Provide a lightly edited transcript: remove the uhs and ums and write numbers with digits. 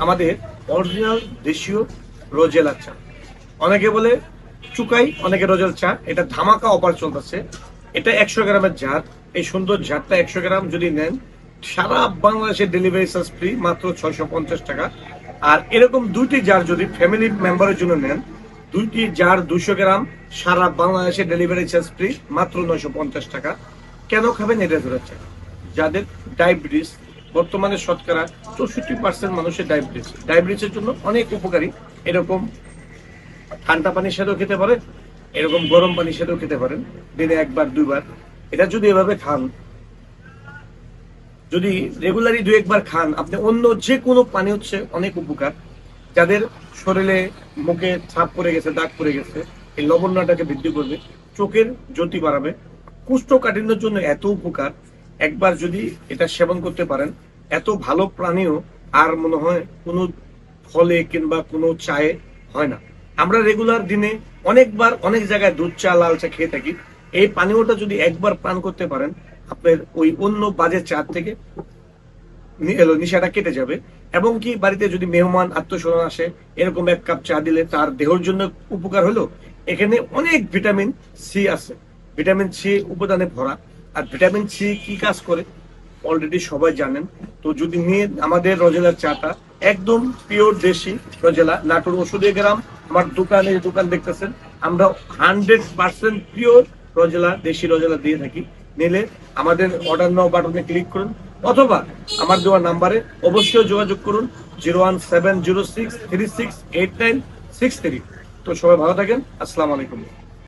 আমাদের অরিজিনাল দেশীয় রোজেলা চা। অনেকে বলে চুকাই, অনেকে রোজেল চা। এটা ধামাকা অফার চলতেছে। এটা 100 গ্রামের জার। এই সুন্দর জারটা 100 গ্রাম যদি নেন, সারা বাংলাদেশের ডেলিভারি চার্জ ফ্রি, মাত্র 650 টাকা। আর এরকম দুইটি জার যদি ফ্যামিলি মেম্বারের জন্য নেন, দুইটি জার 200 গ্রাম, সারা বাংলাদেশের ডেলিভারি চার্জ ফ্রি, মাত্র 950 টাকা। কেন খাবেন এটা ধরেছে? যাদের ডায়াবেটিস, বর্তমানে শতকরা 64% মানুষের ডায়াবেটিসের জন্য অনেক উপকারী। এরকম ঠান্ডা পানির সাথেও খেতে পারেন, এরকম গরম পানির সাথেও খেতে পারেন, দিনে একবার দুইবার। এটা যদি এভাবে খান, যদি রেগুলারই 2-1 বার খান, আপনি অন্য যে কোনো পানি হচ্ছে অনেক উপকার। যাদের শরীরে মুখে ছাপ পড়ে গেছে, দাগ পড়ে গেছে, এই লবণটাকে বৃদ্ধি করবে, চোখের জ্যোতি বাড়াবে, কোষ্ঠকাঠিন্যের জন্য এত উপকার। একবার যদি এটা সেবন করতে পারেন, এত ভালো প্রাণীয় আর মনে হয় কোনো ফলে কিংবা কোনো চায়ে হয় না। আমরা রেগুলার দিনে অনেকবার অনেক জায়গায় দুধ চা, লাল চা খেয়ে থাকি। এই পানীয়টা যদি একবার পান করতে পারেন, আপনার ওই অন্য বাজে চা থেকে নেশাটা কেটে যাবে। এবং কি বাড়িতে যদি মেহমান আত্মস্বজন আসে, এরকম 1 কাপ চা দিলে তার দেহের জন্য উপকার হলো। এখানে অনেক ভিটামিন সি আছে, ভিটামিন সি উপাদানে ভরা। আর ভিটামিন সি কি কাজ করে অলরেডি সবাই জানেন। তো যদি নিয়ে আমাদের রোজেলার চাটা, একদম পিওর দেশি রোজেলা, নাটোর ওষুধে গ্রাম আমার দোকানে, দোকান দেখতেছেন, আমরা 100% পিওর রোজেলা, দেশি রোজেলা দিয়ে থাকি। নিলে আমাদের অর্ডার নাও বাটনে ক্লিক করুন, অথবা আমার দেওয়া নাম্বারে অবশ্যই যোগাযোগ করুন, 01706368963। তো সবাই ভালো থাকেন। আসসালামু আলাইকুম।